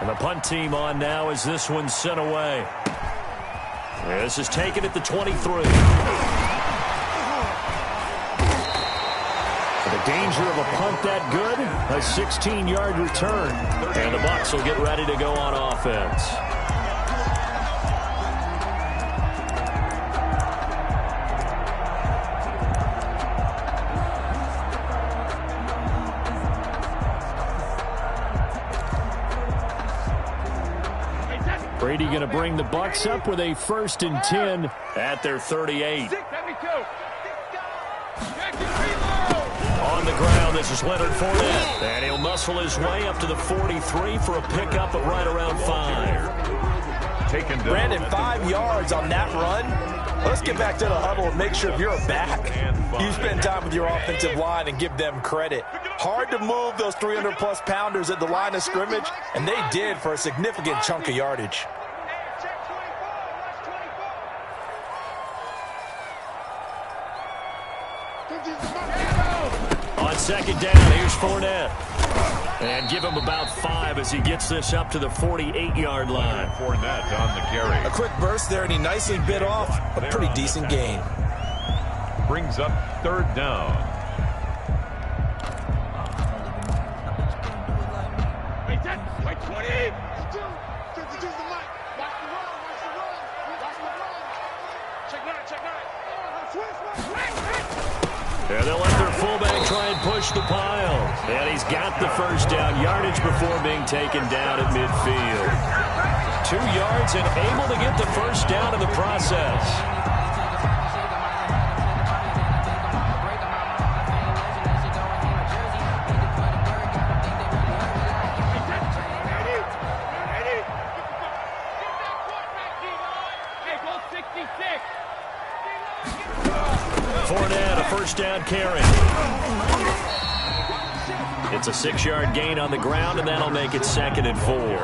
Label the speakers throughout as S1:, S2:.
S1: And the punt team on now as this one's sent away. This is taken at the 23. The danger of a punt that good, a 16-yard return. And the Bucs will get ready to go on offense. Brady going to bring the Bucs up with a 1st and 10 at their 38. On the ground, this is Leonard Fournette. And he'll muscle his way up to the 43 for a pickup of right around 5.
S2: Brandon, 5 yards on that run. Let's get back to the huddle and make sure if you're a back, you spend time with your offensive line and give them credit. Hard to move those 300-plus pounders at the line of scrimmage, and they did for a significant chunk of yardage.
S1: On 2nd down, here's Fournette. And give him about 5 as he gets this up to the 48-yard line.
S3: Fournette on the carry.
S2: A quick burst there, and he nicely bit off a pretty decent gain.
S3: Brings up 3rd down.
S4: Wait, 20.
S1: And they'll let their fullback try and push the pile. And he's got the 1st down yardage before being taken down at midfield. 2 yards and able to get the 1st down in the process. Fournette, a 1st down carry. It's a 6-yard gain on the ground, and that'll make it 2nd and 4.
S2: All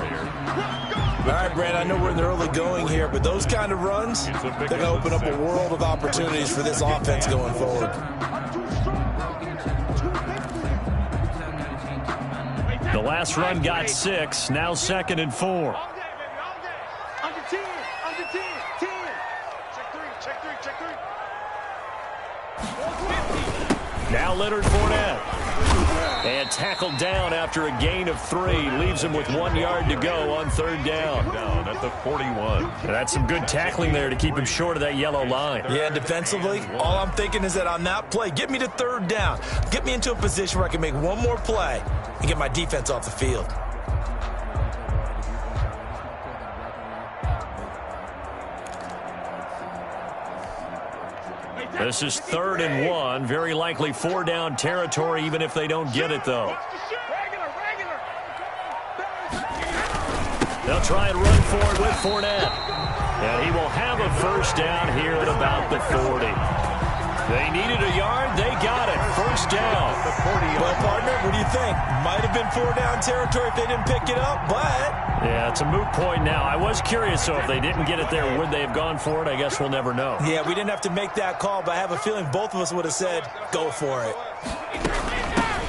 S2: right, Brad, I know we're in the early going here, but those kind of runs, they're going to open up a world of opportunities for this offense going forward.
S1: The last run got 6, now 2nd and 4.
S4: Under 10, 10. Check 3.
S1: Now Leonard Fournette. And tackled down after a gain of 3. Leaves him with 1 yard to go on 3rd down.
S3: Down at the 41.
S1: That's some good tackling there to keep him short of that yellow line.
S2: Yeah, defensively, all I'm thinking is that on that play, get me to 3rd down. Get me into a position where I can make one more play and get my defense off the field.
S1: This is 3rd and 1. Very likely 4 down territory, even if they don't get it, though. They'll try and run forward with Fournette. And he will have a 1st down here at about the 40. They needed a yard. They got it. 1st down.
S2: Well, partner, what do you think? Might have been 4 down territory if they didn't pick it up, but...
S1: Yeah, it's a moot point now. I was curious, so if they didn't get it there, would they have gone for it? I guess we'll never know.
S2: Yeah, we didn't have to make that call, but I have a feeling both of us would have said, go for it.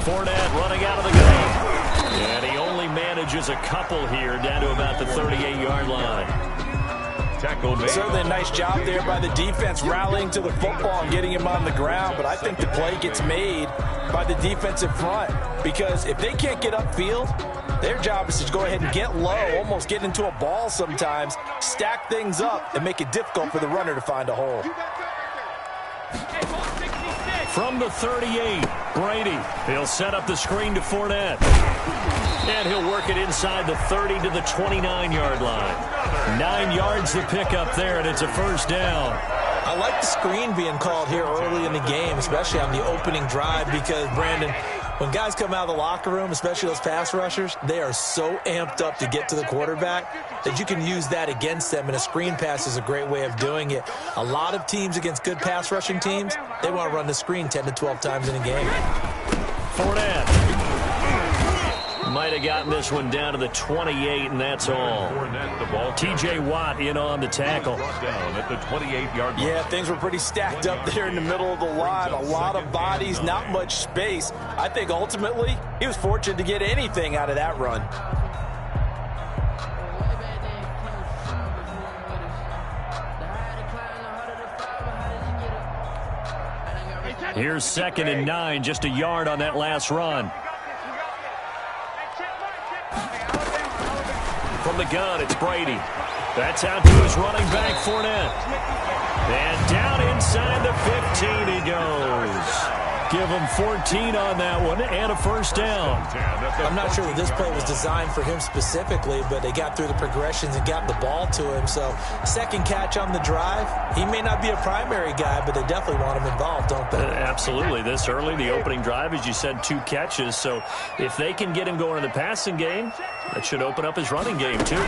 S1: Fournette running out of the gun. And he only manages a couple here down to about the 38-yard line.
S2: Certainly a nice job there by the defense rallying to the football and getting him on the ground, but I think the play gets made by the defensive front because if they can't get upfield, their job is to go ahead and get low, almost get into a ball sometimes, stack things up, and make it difficult for the runner to find a hole.
S1: From the 38, Brady. He'll set up the screen to Fournette. And he'll work it inside the 30 to the 29-yard line. 9 yards to pick up there, and it's a 1st down.
S2: I like the screen being called here early in the game, especially on the opening drive, because, Brandon, when guys come out of the locker room, especially those pass rushers, they are so amped up to get to the quarterback that you can use that against them, and a screen pass is a great way of doing it. A lot of teams against good pass rushing teams, they want to run the screen 10 to 12 times in a game.
S1: Fournette might have gotten this one down to the 28, and that's all. T.J. Watt in on the tackle.
S3: Down at the 28-yard line.
S2: Yeah, things were pretty stacked up there in the middle of the line. A lot of bodies, not much space. I think ultimately he was fortunate to get anything out of that run.
S1: Here's 2nd and 9, just a yard on that last run. From the gun, it's Brady. That's out to his running back, Fournette. And down inside the 15 he goes. Give him 14 on that one and a first down.
S2: I'm not sure that this play was designed for him specifically, but they got through the progressions and got the ball to him. So, second catch on the drive. He may not be a primary guy, but they definitely want him involved, don't they?
S1: Absolutely. This early, the opening drive, as you said, 2 catches. So, if they can get him going in the passing game, that should open up his running game, too.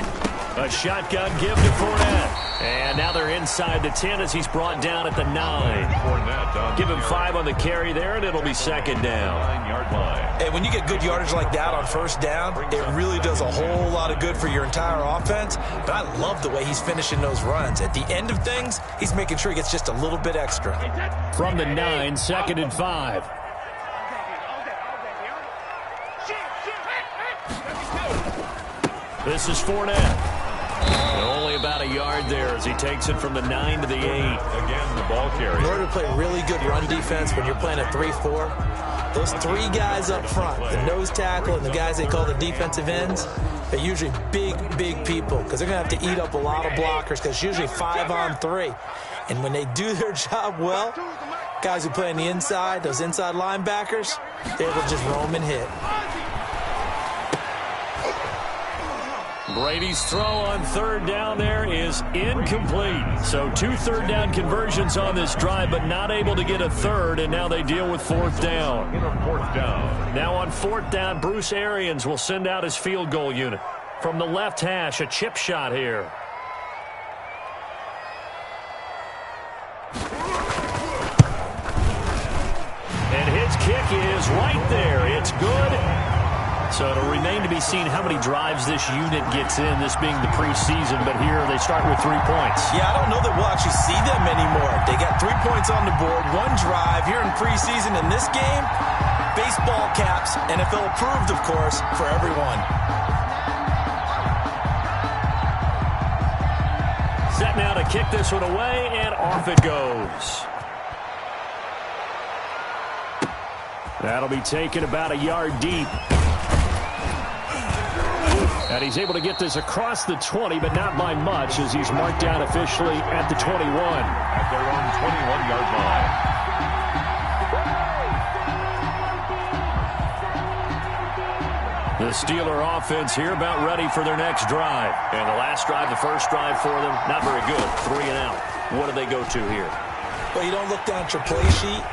S1: A shotgun give to Fournette. And now they're inside the 10 as he's brought down at the 9. Give him 5 on the carry there, and it'll be 2nd down.
S3: 9-yard line.
S2: And when you get good yardage like that on first down, it really does a whole lot of good for your entire offense. But I love the way he's finishing those runs. At the end of things, he's making sure he gets just a little bit extra.
S1: From the 9, 2nd and 5. This is Fournette. Only about a yard there as he takes it from the 9 to the 8.
S3: Again, the ball carrier.
S2: In order to play really good run defense when you're playing a 3-4, those 3 guys up front, the nose tackle and the guys they call the defensive ends, they're usually big people because they're going to have to eat up a lot of blockers because it's usually 5 on 3. And when they do their job well, guys who play on the inside, those inside linebackers, they're able to just roam and hit.
S1: Brady's throw on 3rd down there is incomplete. So 2 3rd down conversions on this drive, but not able to get a 3rd, and now they deal with 4th down. Now on 4th down, Bruce Arians will send out his field goal unit. From the left hash, a chip shot here. And his kick is right there. It's good. So it'll remain to be seen how many drives this unit gets in, this being the preseason. But here they start with 3 points.
S2: Yeah, I don't know that we'll actually see them anymore. They got 3 points on the board, 1 drive here in preseason. In this game, baseball caps, NFL approved, of course, for everyone.
S1: Set now to kick this one away, and off it goes. That'll be taken about a yard deep. And he's able to get this across the 20, but not by much, as he's marked down officially at the 21.
S3: At their own 21-yard line.
S1: The Steeler offense here about ready for their next drive. And the last drive, the first drive for them, not very good. 3 and out. What do they go to here?
S2: Well, you don't look down at your play sheet.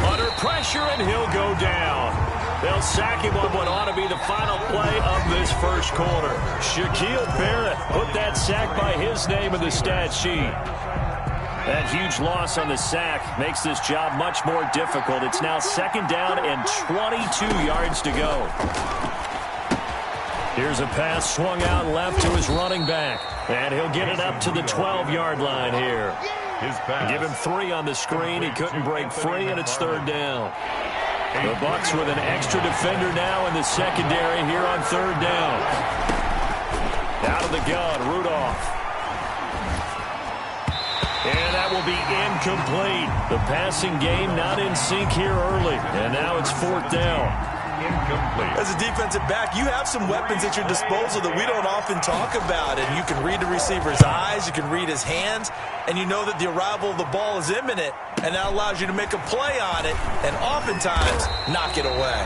S1: Under pressure, and he'll go down. They'll sack him on what ought to be the final play of this first quarter. Shaquille Barrett put that sack by his name in the stat sheet. That huge loss on the sack makes this job much more difficult. It's now 2nd down and 22 yards to go. Here's a pass swung out left to his running back. And he'll get it up to the 12-yard line here. Give him 3 on the screen. He couldn't break free, and it's 3rd down. The Bucs with an extra defender now in the secondary here on 3rd down. Out of the gun, Rudolph. And that will be incomplete. The passing game not in sync here early. And now it's 4th down.
S3: Incomplete.
S2: As a defensive back, you have some weapons at your disposal that we don't often talk about. And you can read the receiver's eyes, you can read his hands, and you know that the arrival of the ball is imminent. And that allows you to make a play on it and oftentimes knock it away.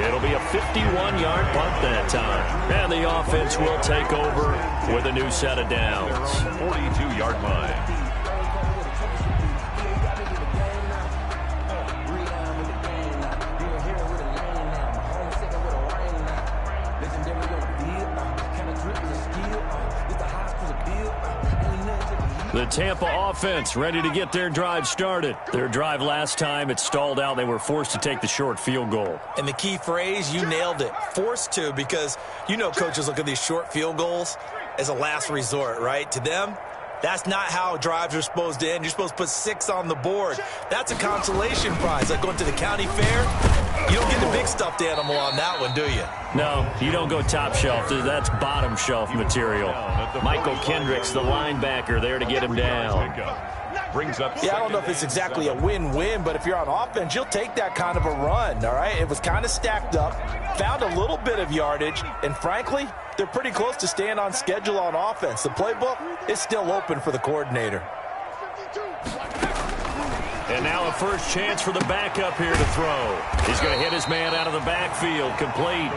S1: It'll be a 51-yard punt that time. And the offense will take over with a new set of downs.
S3: 42-yard line.
S1: The Tampa offense ready to get their drive started. Their drive last time, it stalled out. They were forced to take the short field goal.
S2: And the key phrase, you nailed it. Forced to, because you know coaches look at these short field goals as a last resort, right? To them, that's not how drives are supposed to end. You're supposed to put 6 on the board. That's a consolation prize. Like going to the county fair, you don't get the big stuffed animal on that one, do you?
S1: No, you don't go top shelf. That's bottom shelf material. Michael Kendricks, the linebacker, there to get him down.
S3: brings up.
S2: Yeah, I don't know if it's exactly a win-win, but if you're on offense, you'll take that kind of a run, all right? It was kind of stacked up, found a little bit of yardage, and frankly, they're pretty close to staying on schedule on offense. The playbook is still open for the coordinator.
S1: And now a first chance for the backup here to throw. He's going to hit his man out of the backfield, complete.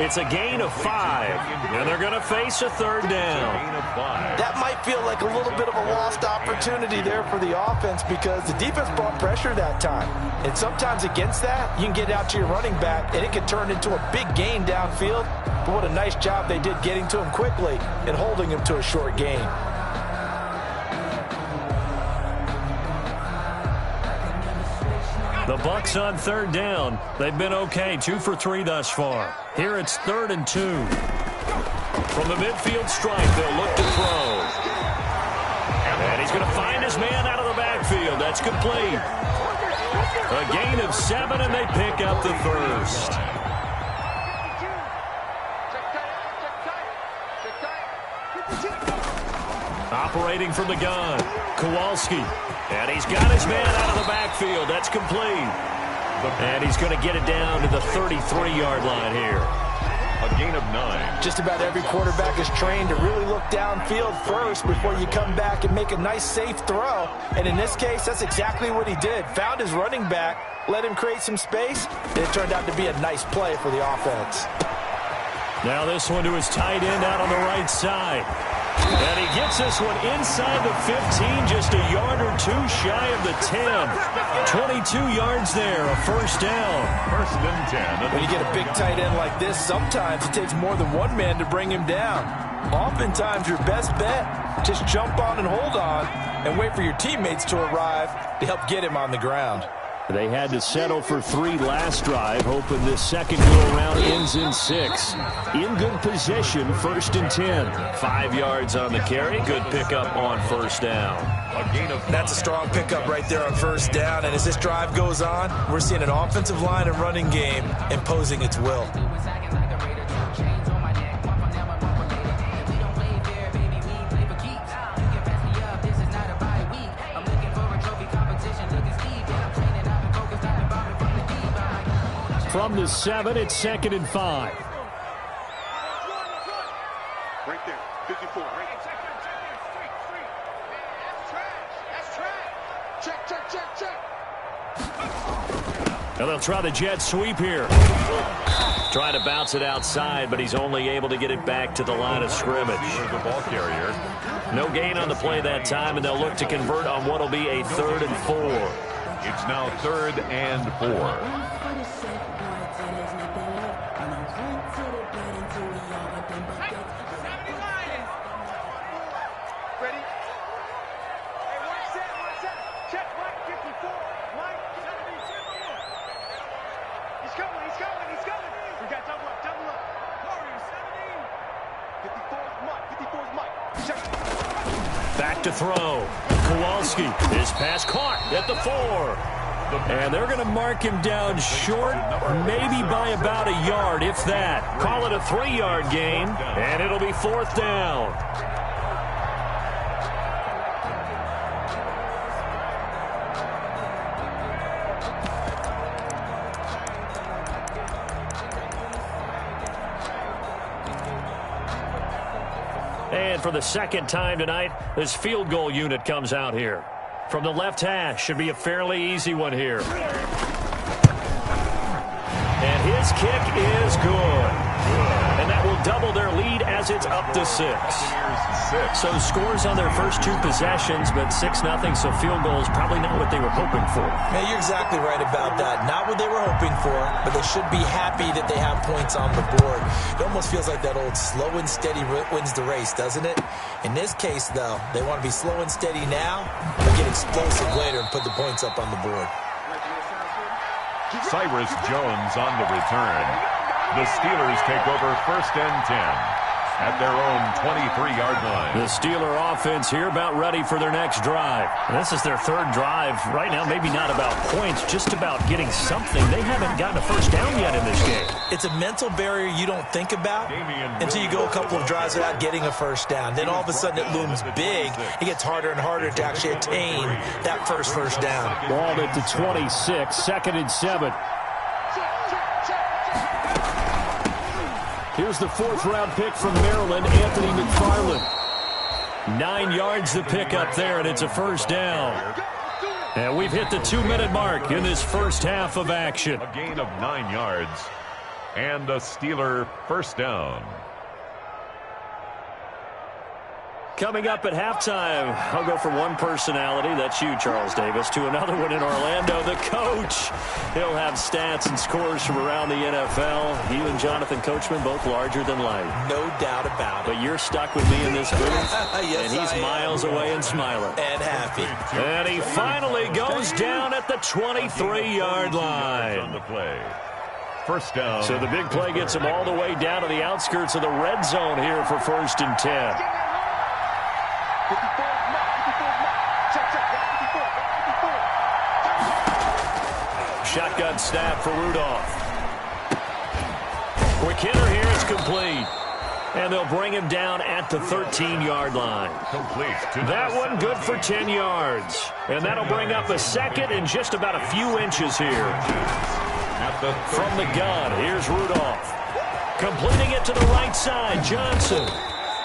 S1: It's a gain of 5, and they're going to face a third down.
S2: That might feel like a little bit of a lost opportunity there for the offense because the defense brought pressure that time. And sometimes against that, you can get out to your running back, and it can turn into a big gain downfield. But what a nice job they did getting to him quickly and holding him to a short gain.
S1: The Bucs on third down. They've been okay, 2 for 3 thus far. Here it's 3rd and 2. From the midfield stripe, they'll look to throw. And he's going to find his man out of the backfield. That's complete. A gain of 7, and they pick up the first. Operating from the gun, Kowalski. And he's got his man out of the backfield. That's complete. And he's going to get it down to the 33-yard line here.
S3: A gain of 9.
S2: Just about every quarterback is trained to really look downfield first before you come back and make a nice, safe throw. And in this case, that's exactly what he did. Found his running back, let him create some space, and it turned out to be a nice play for the offense.
S1: Now this one to his tight end out on the right side. And he gets this one inside the 15, just a yard or 2 shy of the 10. 22 yards there, a first down.
S3: 1st and 10.
S2: When you get a big tight end like this, sometimes it takes more than one man to bring him down. Oftentimes, your best bet, just jump on and hold on and wait for your teammates to arrive to help get him on the ground.
S1: They had to settle for 3 last drive, hoping this second go-around ends in 6. In good position, 1st and 10. 5 yards on the carry. Good pickup on first down.
S2: That's a strong pickup right there on first down. And as this drive goes on, we're seeing an offensive line and running game imposing its will.
S1: From the 7, it's 2nd and 5.
S4: Right there, 54. Right. That's trash. Check.
S1: And they'll try the jet sweep here. Trying to bounce it outside, but he's only able to get it back to the line of scrimmage.
S3: The ball carrier.
S1: No gain on the play that time, and they'll look to convert on what will be a 3rd and 4.
S3: It's now 3rd and 4.
S1: Back to throw. Kowalski, his pass caught at the 4. And they're going to mark him down short, maybe by about a yard, if that. Call it a 3-yard gain, and it'll be 4th down. And for the second time tonight, this field goal unit comes out here. From the left hash, should be a fairly easy one here. And his kick is good. And that will double their lead as it's up to 6. So scores on their first 2 possessions, but 6-0, so field goal is probably not what they were hoping for.
S2: Man, you're exactly right about that. Not what they were hoping for, but they should be happy that they have points on the board. It almost feels like that old slow and steady wins the race, doesn't it? In this case, though, they want to be slow and steady now, but get explosive later and put the points up on the board.
S3: Cyrus Jones on the return. The Steelers take over 1st and 10 at their own 23-yard line.
S1: The Steeler offense here about ready for their next drive. This is their 3rd drive. Right now, maybe not about points, just about getting something. They haven't gotten a first down yet in this game.
S2: It's a mental barrier you don't think about until you go a couple of drives without getting a first down. Then all of a sudden it looms big. It gets harder and harder to actually attain that first down.
S1: Ball at the 26, 2nd and 7. Here's the 4th-round pick from Maryland, Anthony McFarland. 9 yards the pickup there, and it's a first down. And we've hit the 2-minute mark in this first half of action.
S3: A gain of 9 yards and a Steeler first down.
S1: Coming up at halftime, I'll go from one personality, that's you, Charles Davis, to another one in Orlando, the coach. He'll have stats and scores from around the NFL. You and Jonathan Coachman, both larger than life.
S2: No doubt about it.
S1: But you're stuck with me in this booth,
S2: yes,
S1: and he's miles away and smiling.
S2: And happy.
S1: And he finally goes down at the 23-yard line.
S3: On the play. First down.
S1: So the big play gets him all the way down to the outskirts of the red zone here for 1st and 10. Shotgun snap for Rudolph. Quick hitter here, it's complete. And they'll bring him down at the 13-yard line.
S3: Complete.
S1: That one good for 10 yards. And that'll bring up a 2nd and just about a few inches here. From the gun, here's Rudolph. Completing it to the right side, Johnson.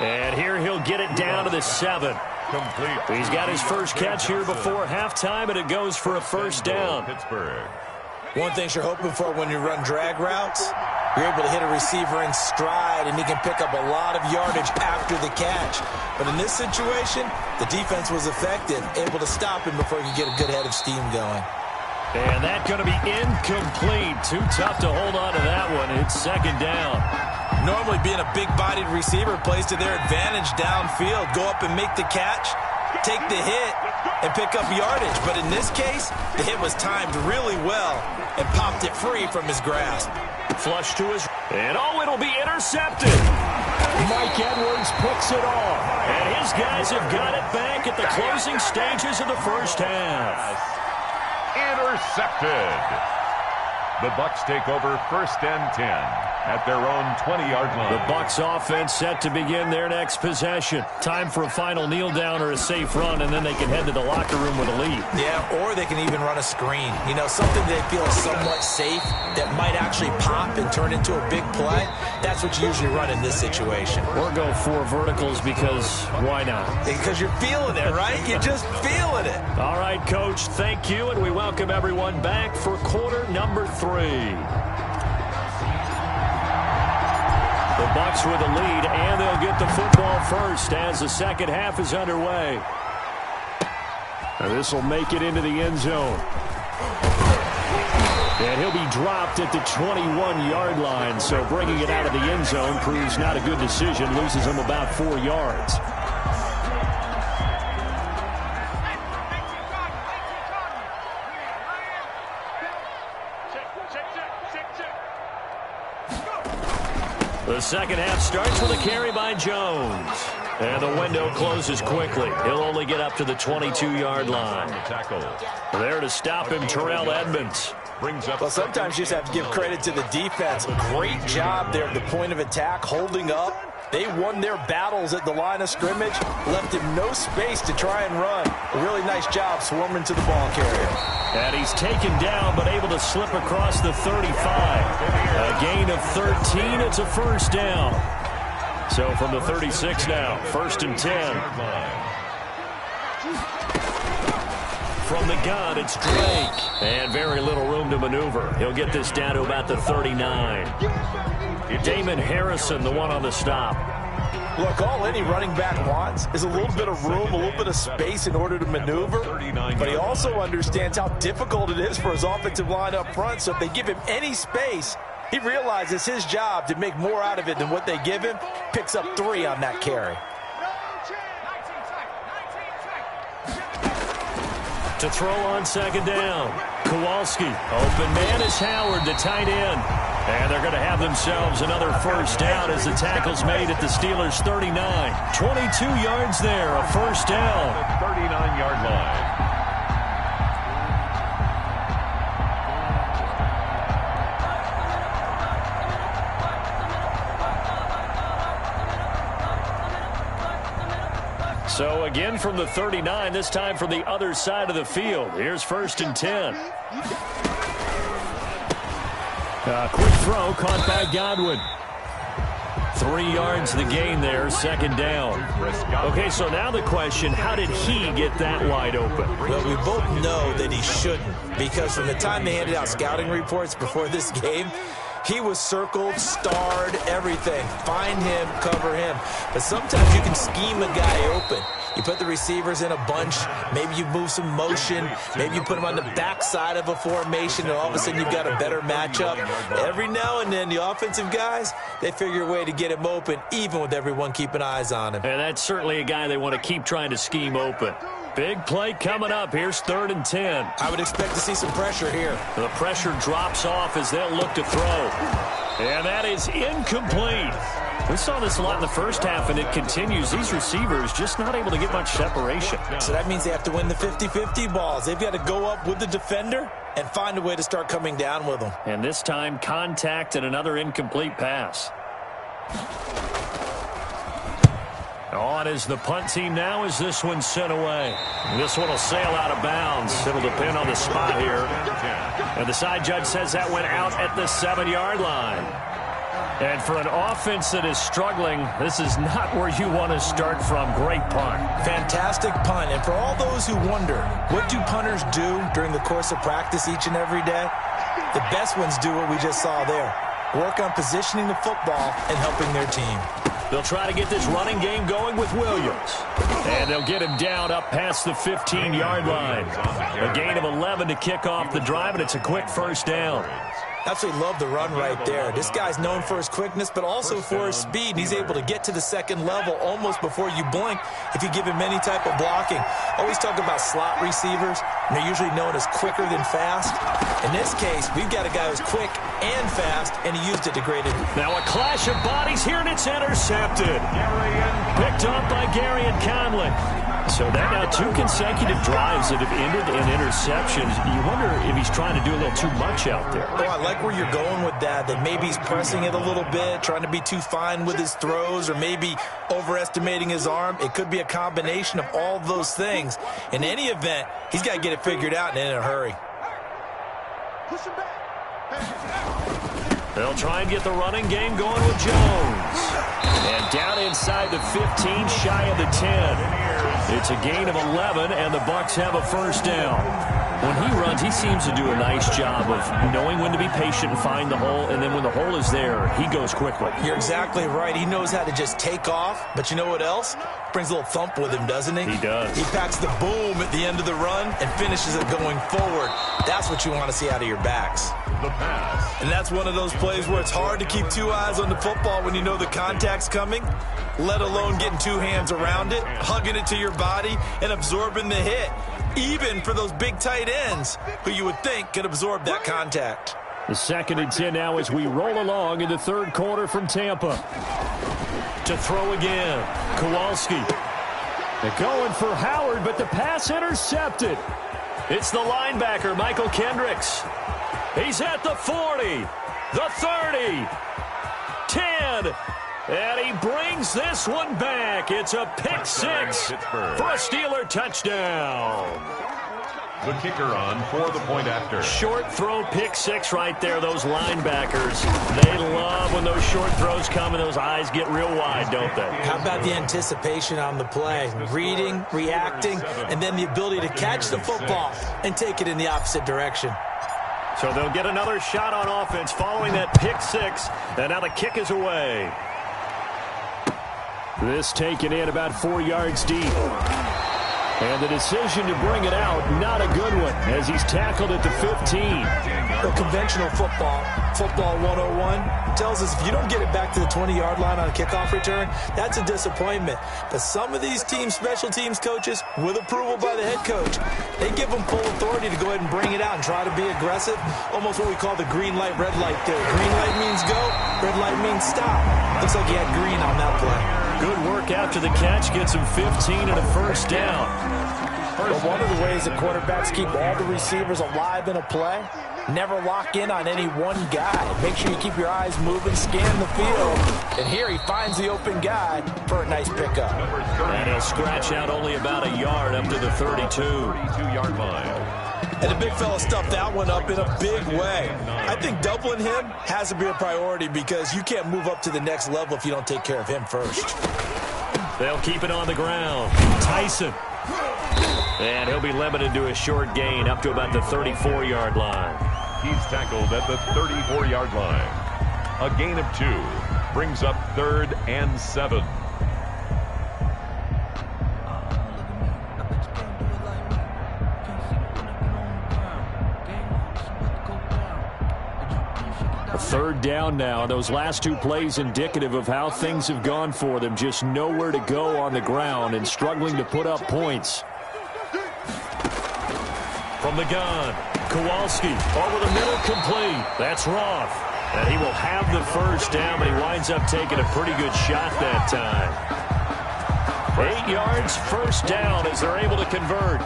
S1: And here he'll get it down to the 7.
S3: Complete.
S1: He's got his first catch here before halftime, and it goes for a first down.
S3: Pittsburgh.
S2: One thing you're hoping for when you run drag routes, you're able to hit a receiver in stride, and he can pick up a lot of yardage after the catch. But in this situation, the defense was effective, able to stop him before he could get a good head of steam going.
S1: And that's going to be incomplete. Too tough to hold on to that one. It's 2nd down.
S2: Normally being a big-bodied receiver plays to their advantage downfield. Go up and make the catch, take the hit, and pick up yardage. But in this case, the hit was timed really well and popped it free from his grasp.
S1: Flush to his... And it'll be intercepted. Mike Edwards picks it off. And his guys have got it back at the closing stages of the first half.
S3: Intercepted. The Bucs take over 1st and 10 at their own 20-yard line.
S1: The Bucs offense set to begin their next possession. Time for a final kneel down or a safe run, and then they can head to the locker room with a lead.
S2: Yeah, or they can even run a screen. You know, something they feel is somewhat safe that might actually pop and turn into a big play. That's what you usually run in this situation.
S1: Or go 4 verticals because why not?
S2: Because you're feeling it, right? You're just feeling it.
S1: All right, Coach, thank you, and we welcome everyone back for quarter number 3. The Bucs with a lead, and they'll get the football first as the second half is underway. This will make it into the end zone. And he'll be dropped at the 21-yard line, so bringing it out of the end zone proves not a good decision, loses him about 4 yards. The second half starts with a carry by Jones. And the window closes quickly. He'll only get up to the 22-yard line. There to stop him, Terrell Edmonds.
S2: Well, sometimes you just have to give credit to the defense. Great job there at the point of attack, holding up. They won their battles at the line of scrimmage, left him no space to try and run. A really nice job swarming to the ball carrier.
S1: And he's taken down, but able to slip across the 35. A gain of 13. It's a first down. So from the 36 now, 1st and 10. From the gun, it's Drake. And very little room to maneuver. He'll get this down to about the 39. Damon Harrison, the one on the stop.
S2: Look, all any running back wants is a little bit of room, a little bit of space in order to maneuver. But he also understands how difficult it is for his offensive line up front. So if they give him any space, he realizes his job to make more out of it than what they give him. Picks up 3 on that carry.
S1: To throw on second down. Kowalski. Open man is Howard, the tight end. And they're going to have themselves another first down as the tackle's made at the Steelers' 39. 22 yards there, a first down.
S3: The 39-yard line.
S1: So again from the 39, this time from the other side of the field. Here's 1st and 10. Quick throw caught by Godwin. 3 yards the gain there, 2nd down. Okay, so now the question, how did he get that wide open?
S2: Well, we both know that he shouldn't, because from the time they handed out scouting reports before this game, he was circled, starred, everything. Find him, cover him. But sometimes you can scheme a guy open. You put the receivers in a bunch. Maybe you move some motion. Maybe you put them on the backside of a formation, and all of a sudden you've got a better matchup. Every now and then, the offensive guys, they figure a way to get him open, even with everyone keeping eyes on him.
S1: And that's certainly a guy they want to keep trying to scheme open. Big play coming up. Here's 3rd and 10.
S2: I would expect to see some pressure here.
S1: The pressure drops off as they'll look to throw. And that is incomplete. We saw this a lot in the first half, and it continues. These receivers just not able to get much separation.
S2: So that means they have to win the 50-50 balls. They've got to go up with the defender and find a way to start coming down with them.
S1: And this time, contact and another incomplete pass. On is the punt team now as this one's sent away. This one will sail out of bounds. It'll depend on the spot here. And the side judge says that went out at the 7-yard line. And for an offense that is struggling, this is not where you want to start from. Great punt.
S2: Fantastic punt. And for all those who wonder, what do punters do during the course of practice each and every day? The best ones do what we just saw there. Work on positioning the football and helping their team.
S1: They'll try to get this running game going with Williams. And they'll get him down up past the 15-yard line. A gain of 11 to kick off the drive, and it's a quick 1st down.
S2: Absolutely love the run right there. This guy's known for his quickness, but also for his speed. He's able to get to the 2nd level almost before you blink if you give him any type of blocking. Always talk about slot receivers, and they're usually known as quicker than fast. In this case, we've got a guy who's quick and fast, and he used it to great advantage.
S1: Now a clash of bodies here, and it's intercepted. Picked up by Gary and Conley. So that now 2 consecutive drives that have ended in interceptions. You wonder if he's trying to do a little too much out there.
S2: Oh, I like where you're going with that maybe he's pressing it a little bit, trying to be too fine with his throws, or maybe overestimating his arm. It could be a combination of all those things. In any event, he's got to get it figured out and in a hurry.
S4: Push him back.
S1: They'll try and get the running game going with Jones. And down inside the 15, shy of the 10. It's a gain of 11, and the Bucs have a 1st down. When he runs, he seems to do a nice job of knowing when to be patient and find the hole, and then when the hole is there, he goes quickly.
S2: You're exactly right. He knows how to just take off, but you know what else? Brings a little thump with him, doesn't he?
S1: He does.
S2: He packs the boom at the end of the run and finishes it going forward. That's what you want to see out of your backs.
S3: The pass.
S2: And that's one of those plays where it's hard to keep 2 eyes on the football when you know the contact's coming, let alone getting 2 hands around it, hugging it to your body, and absorbing the hit, even for those big tight ends who you would think could absorb that contact.
S1: The 2nd and 10 now as we roll along in the 3rd quarter from Tampa. To throw again, Kowalski. They're going for Howard, but the pass intercepted. It's the linebacker, Michael Kendricks. He's at the 40, the 30, 10, and he brings this one back. It's a pick 6 for a Steeler touchdown.
S3: The kicker on for the point after.
S1: Short throw, pick 6 right there. Those linebackers, they love when those short throws come and those eyes get real wide, don't they?
S2: How about the anticipation on the play? Reading, reacting, and then the ability to catch the football and take it in the opposite direction.
S1: So they'll get another shot on offense following that pick 6, and now the kick is away. This taken in about 4 yards deep. And the decision to bring it out, not a good one, as he's tackled at the 15.
S2: Well, conventional football 101, tells us if you don't get it back to the 20-yard line on a kickoff return, that's a disappointment. But some of these teams, special teams coaches, with approval by the head coach, they give them full authority to go ahead and bring it out and try to be aggressive, almost what we call the green light, red light theory. Green light means go, red light means stop. Looks like he had green on that play.
S1: Good work after the catch, gets him 15 and a 1st down.
S2: But one of the ways that quarterbacks keep all the receivers alive in a play Never lock in on any one guy. Make sure you keep your eyes moving, scan the field. And here he finds the open guy for a nice pickup.
S1: And he'll scratch out only about a yard up to the 32-yard line.
S2: And the big fella stuffed that one up in a big way. I think doubling him has to be a priority because you can't move up to the next level if you don't take care of him first.
S1: They'll keep it on the ground. Tyson. And he'll be limited to a short gain up to about the 34-yard line.
S3: He's tackled at the 34-yard line. A gain of 2 brings up 3rd and 7.
S1: Third down now. Those last 2 plays indicative of how things have gone for them. Just nowhere to go on the ground and struggling to put up points. From the gun, Kowalski over the middle, complete. That's Roth. And he will have the first down, but he winds up taking a pretty good shot that time. 8 yards, first down as they're able to convert.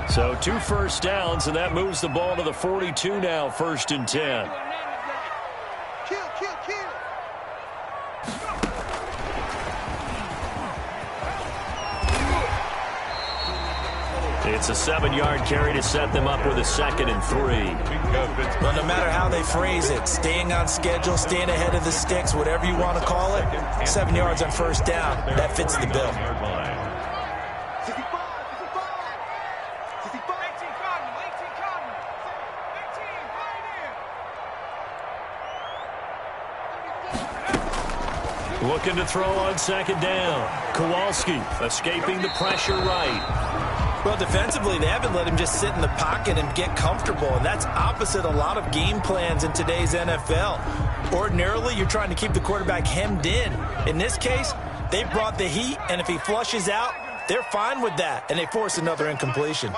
S1: So 2 first downs, and that moves the ball to the 42 now, 1st and 10.
S4: Kill.
S1: It's a 7-yard carry to set them up with a 2nd and 3.
S2: Well, no matter how they phrase it, staying on schedule, staying ahead of the sticks, whatever you want to call it, 7 yards on first down, that fits the bill.
S1: Looking to throw on 2nd down. Kowalski escaping the pressure right.
S2: Well, defensively, they haven't let him just sit in the pocket and get comfortable, and that's opposite a lot of game plans in today's NFL. Ordinarily, you're trying to keep the quarterback hemmed in. In this case, they brought the heat, and if he flushes out, they're fine with that, and they force another incompletion.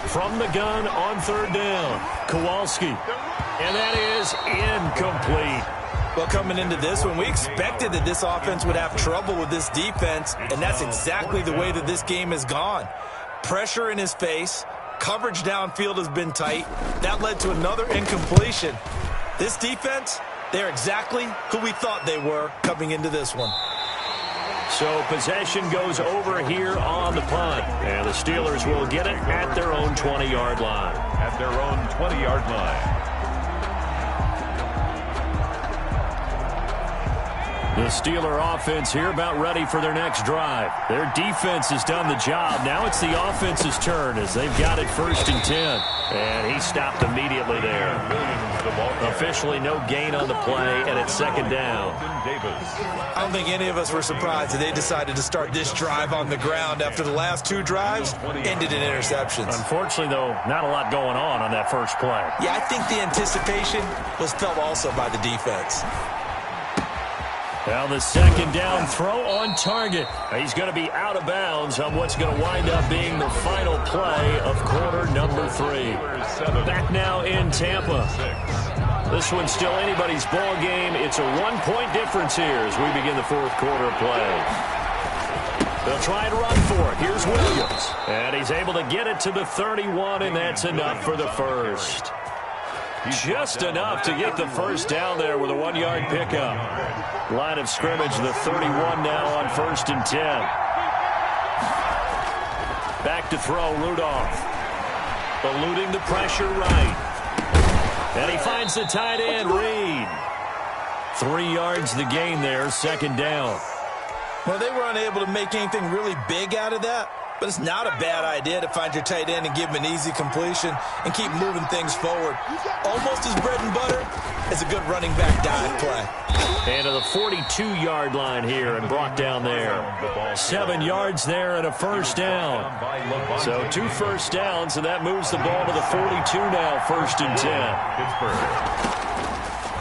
S1: From the gun on 3rd down, Kowalski. And that is incomplete.
S2: Well, coming into this one, we expected that this offense would have trouble with this defense, and that's exactly the way that this game has gone. Pressure in his face, coverage downfield has been tight. That led to another incompletion. This defense, they're exactly who we thought they were coming into this one.
S1: So possession goes over here on the punt, and the Steelers will get it at their own 20-yard line.
S3: At their own 20-yard line.
S1: The Steeler offense here about ready for their next drive. Their defense has done the job. Now it's the offense's turn as they've got it 1st and 10. And he stopped immediately there. Officially no gain on the play, and it's 2nd down.
S2: I don't think any of us were surprised that they decided to start this drive on the ground after the last 2 drives ended in interceptions.
S1: Unfortunately, though, not a lot going on that first play.
S2: Yeah, I think the anticipation was felt also by the defense.
S1: Now the 2nd down throw on target. He's going to be out of bounds on what's going to wind up being the final play of quarter number 3. Back now in Tampa. This one's still anybody's ball game. It's a 1-point difference here as we begin the 4th quarter play. They'll try and run for it. Here's Williams. And he's able to get it to the 31, and that's enough for the first. Just enough to get the first down there with a 1-yard pickup. Line of scrimmage, the 31 now on 1st and 10. Back to throw, Rudolph. Eluding the pressure right. And he finds the tight end, Reed. 3 yards the gain there, 2nd down.
S2: Well, they were unable to make anything really big out of that. But it's not a bad idea to find your tight end and give him an easy completion and keep moving things forward. Almost as bread and butter as a good running back dive play.
S1: And to the 42-yard line here and brought down there. 7 yards there and a first down. So 2 first downs, and that moves the ball to the 42 now, 1st and 10.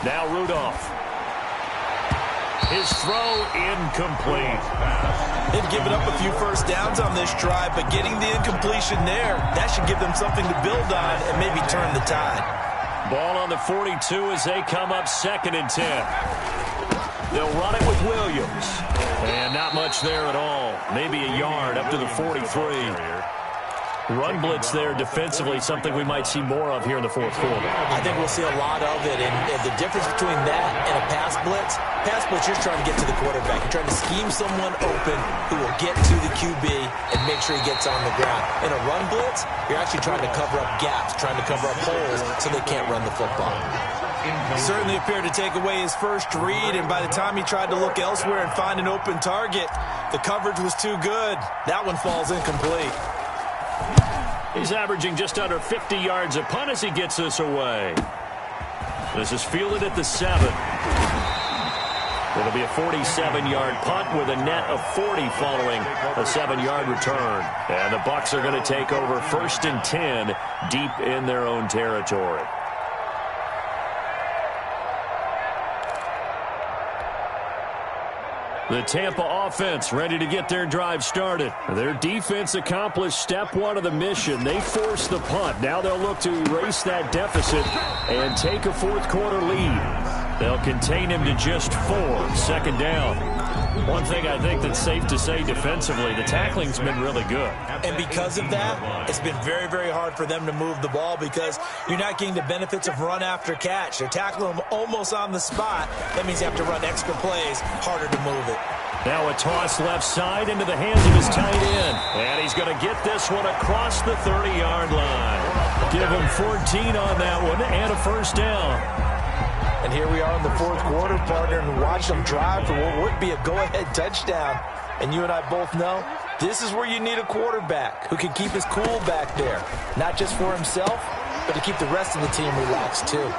S1: Now Rudolph. His throw incomplete.
S2: They've given up a few first downs on this drive, but getting the incompletion there, that should give them something to build on and maybe turn the tide.
S1: Ball on the 42 as they come up 2nd and 10. They'll run it with Williams. And not much there at all. Maybe a yard up to the 43. Run blitz there defensively, something we might see more of here in the fourth quarter.
S2: I think we'll see a lot of it, and the difference between that and a pass blitz, you're trying to get to the quarterback. You're trying to scheme someone open who will get to the QB and make sure he gets on the ground. In a run blitz, you're actually trying to cover up gaps, trying to cover up holes so they can't run the football.
S5: Certainly appeared to take away his first read, and by the time he tried to look elsewhere and find an open target, the coverage was too good. That one falls incomplete.
S1: He's averaging just under 50 yards a punt as he gets this away. This is fielded at the 7. It'll be a 47-yard punt with a net of 40 following a 7-yard return. And the Bucs are going to take over 1st and 10 deep in their own territory. The Tampa offense ready to get their drive started. Their defense accomplished step 1 of the mission. They forced the punt. Now they'll look to erase that deficit and take a fourth quarter lead. They'll contain him to just 4. 2nd down. One thing I think that's safe to say defensively, the tackling's been really good.
S2: And because of that, it's been very, very hard for them to move the ball because you're not getting the benefits of run after catch. They're tackling them almost on the spot. That means you have to run extra plays, harder to move it.
S1: Now a toss left side into the hands of his tight end. And he's going to get this one across the 30-yard line. Give him 14 on that one and a 1st down.
S2: And here we are in the fourth quarter, partner, and watch them drive for what would be a go-ahead touchdown. And you and I both know this is where you need a quarterback who can keep his cool back there, not just for himself, but to keep the rest of the team relaxed too.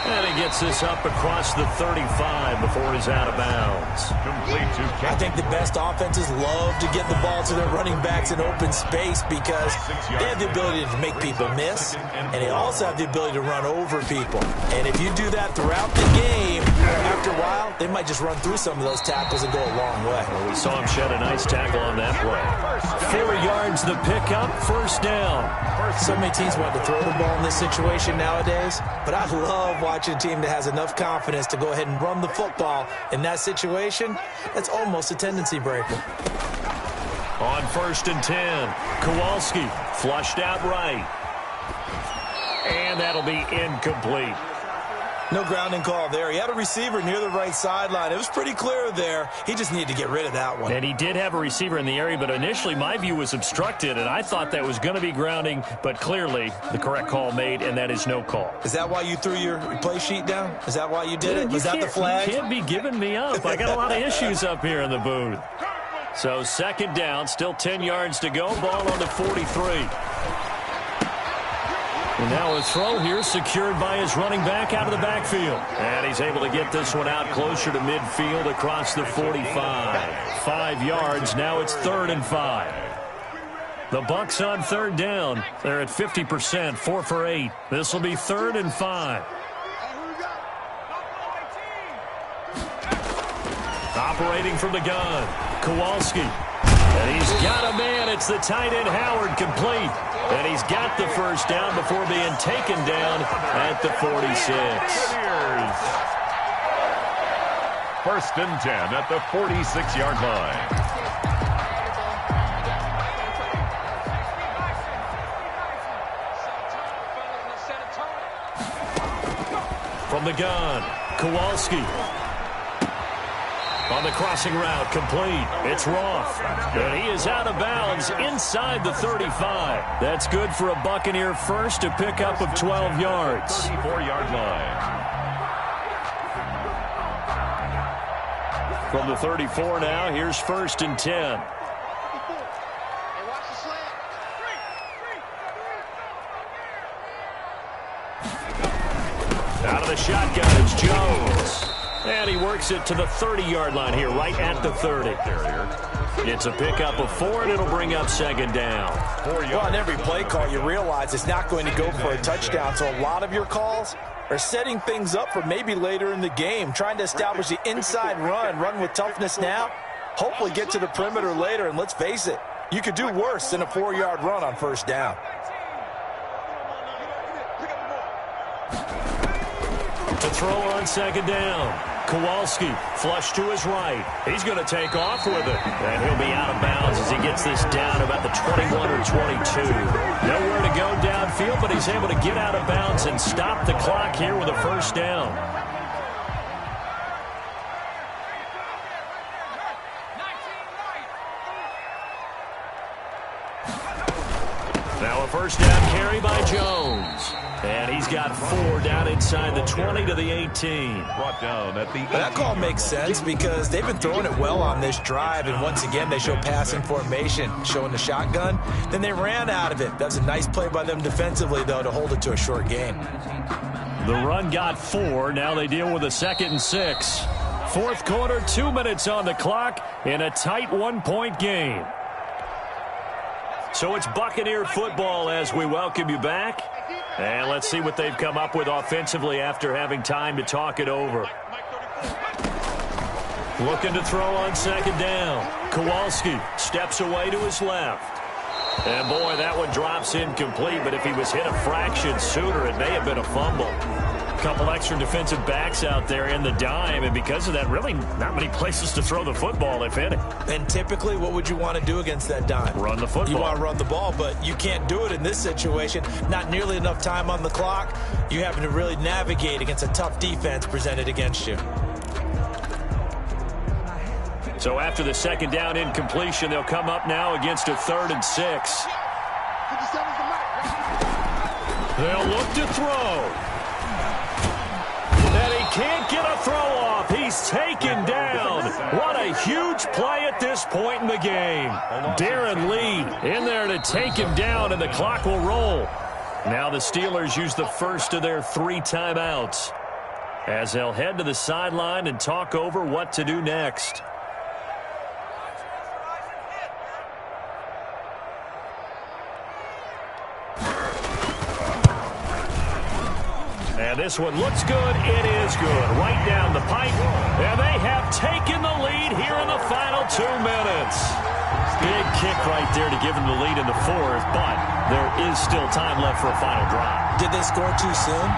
S1: And he gets this up across the 35 before he's out of bounds.
S3: Complete to
S2: I think the best offenses love to get the ball to their running backs in open space because they have the ability to make people miss, and they also have the ability to run over people. And if you do that throughout the game, after a while, they might just run through some of those tackles and go a long way.
S1: Well, we saw him shed a nice tackle on that play. 4 yards the pickup, 1st down.
S2: So many teams want to throw the ball in this situation nowadays, but I love watching a team that has enough confidence to go ahead and run the football in that situation. That's almost a tendency breaker.
S1: On 1st and 10, Kowalski flushed out right. And that'll be incomplete.
S5: No grounding call there. He had a receiver near the right sideline. It was pretty clear there. He just needed to get rid of that one.
S1: And he did have a receiver in the area, but initially my view was obstructed, and I thought that was going to be grounding, but clearly the correct call made, and that is no call.
S5: Is that why you threw your play sheet down? Is that why you did it? Was that the flag?
S1: You can't be giving me up. I got a lot of issues up here in the booth. So 2nd down, still 10 yards to go. Ball on the 43. And now a throw here secured by his running back out of the backfield. And he's able to get this one out closer to midfield across the 45. 5 yards. Now it's 3rd and 5. The Bucs on 3rd down. They're at 50%, 4 for 8. This will be 3rd and 5. Operating from the gun, Kowalski. And he's got a man. It's the tight end Howard, complete. And he's got the 1st down before being taken down at the 46.
S3: 1st and 10 at the 46-yard line.
S1: From the gun, Kowalski. On the crossing route, complete. It's Roth. And he is out of bounds inside the 35. That's good for a Buccaneer first, a pickup of 12 yards.
S3: 34-yard line.
S1: From the 34 now, here's 1st and 10. Out of the shotgun, it's Jones. And he works it to the 30-yard line here, right at the 30. It's a pickup of 4, and it'll bring up 2nd down.
S2: Well, on every play call, you realize it's not going to go for a touchdown, so a lot of your calls are setting things up for maybe later in the game, trying to establish the inside run with toughness now, hopefully get to the perimeter later, and let's face it, you could do worse than a 4-yard run on 1st down.
S1: To throw on 2nd down. Kowalski, flush to his right. He's going to take off with it. And he'll be out of bounds as he gets this down about the 21 or 22. Nowhere to go downfield, but he's able to get out of bounds and stop the clock here with a first down. Now a first down carry by Jones. And he's got 4 down inside the 20 to the 18.
S3: Brought down at the 18.
S2: That call makes sense because they've been throwing it well on this drive, and once again they show passing formation, showing the shotgun. Then they ran out of it. That's a nice play by them defensively, though, to hold it to a short gain.
S1: The run got 4. Now they deal with a 2nd and 6. Fourth quarter, 2 minutes on the clock in a tight 1-point game. So it's Buccaneer football as we welcome you back. And let's see what they've come up with offensively after having time to talk it over. Looking to throw on 2nd down. Kowalski steps away to his left. And boy, that one drops incomplete, but if he was hit a fraction sooner, it may have been a fumble. Couple extra defensive backs out there in the dime, and because of that, really not many places to throw the football, if any.
S2: And typically, what would you want to do against that dime?
S1: Run the football.
S2: You want to run the ball, but you can't do it in this situation. Not nearly enough time on the clock. You having to really navigate against a tough defense presented against you.
S1: So after the 2nd down incompletion, they'll come up now against a 3rd and 6. They'll look to throw. And he can't get a throw off. He's taken down. What a huge play at this point in the game. Darren Lee in there to take him down, and the clock will roll. Now the Steelers use the first of their 3 timeouts as they'll head to the sideline and talk over what to do next. And this one looks good. It is good. Right down the pipe. And they have taken the lead here in the final 2 minutes. Big kick right there to give them the lead in the 4th, but there is still time left for a final drive.
S2: Did they score too soon?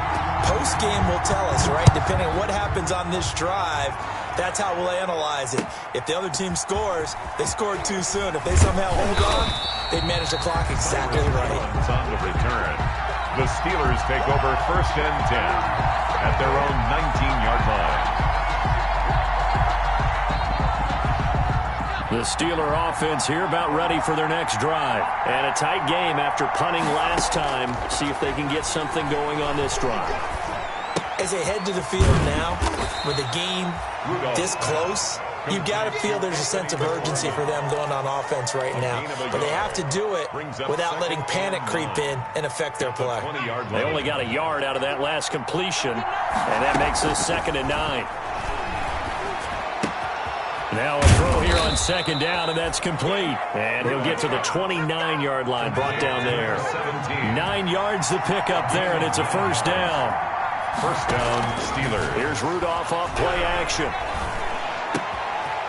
S2: Post-game will tell us, right? Depending on what happens on this drive, that's how we'll analyze it. If the other team scores, they scored too soon. If they somehow hold on, they manage the clock exactly right.
S3: It's on the return. The Steelers take over 1st and 10 at their own 19-yard line.
S1: The Steeler offense here about ready for their next drive. And a tight game after punting last time. See if they can get something going on this drive.
S2: As they head to the field now, with the game this close, you've got to feel there's a sense of urgency for them going on offense right now. But they have to do it without letting panic creep in and affect their play.
S1: They only got a yard out of that last completion, and that makes this 2nd and 9. Now a throw here on 2nd down, and that's complete. And he'll get to the 29-yard line, brought down there. 9 yards to pick up there, and it's a first down.
S3: First down, Steelers.
S1: Here's Rudolph off play action.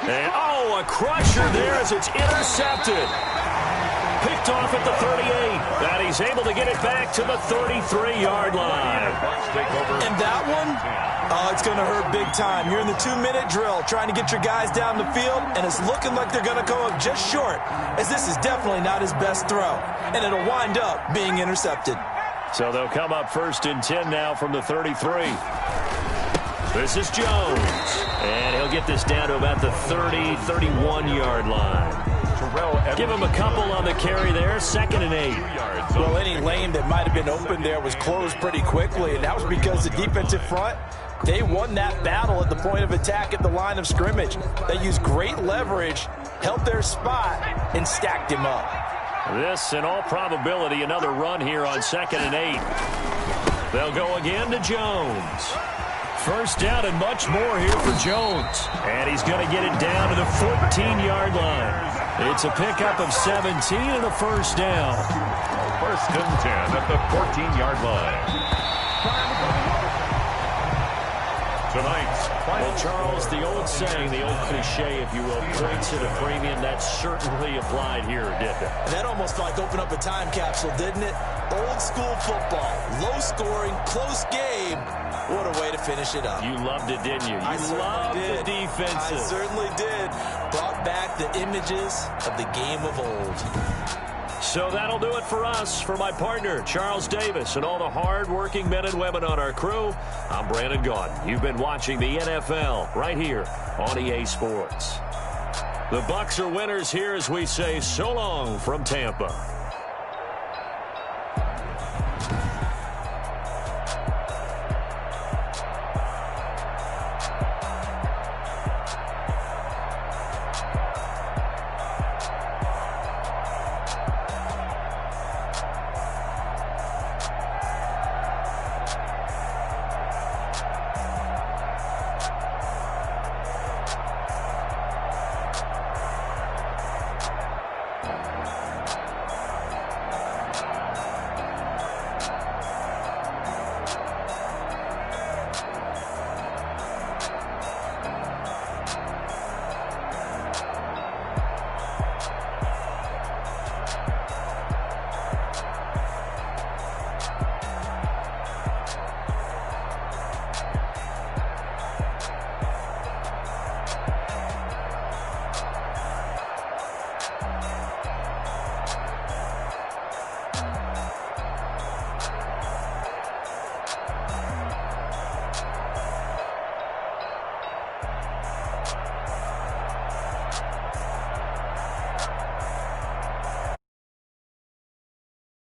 S1: And, oh, a crusher there as it's intercepted. Picked off at the 38. And he's able to get it back to the 33-yard line.
S2: And that one, oh, it's going to hurt big time. You're in the 2-minute drill trying to get your guys down the field, and it's looking like they're going to come up just short, as this is definitely not his best throw. And it'll wind up being intercepted.
S1: So they'll come up 1st and 10 now from the 33. This is Jones. And he'll get this down to about the 30, 31-yard line. Give him a couple on the carry there. 2nd and 8.
S2: Well, any lane that might have been open there was closed pretty quickly, and that was because the defensive front, they won that battle at the point of attack at the line of scrimmage. They used great leverage, held their spot, and stacked him up.
S1: This, in all probability, another run here on 2nd and 8. They'll go again to Jones. First down and much more here for Jones. And he's going to get it down to the 14-yard line. It's a pickup of 17 and a first down.
S3: 1st and 10 at the 14-yard line. tonight's final.
S1: Well, Charles, the old saying, the old cliche, if you will, points at a premium, that certainly applied here, didn't it?
S2: That almost like opened up a time capsule, didn't it? Old school football, low scoring, close game. What a way to finish it up.
S1: You loved it, didn't you? You loved the defenses.
S2: I certainly did. Brought back the images of the game of old.
S1: So that'll do it for us. For my partner, Charles Davis, and all the hard-working men and women on our crew, I'm Brandon Gaudin. You've been watching the NFL right here on EA Sports. The Bucs are winners here as we say so long from Tampa.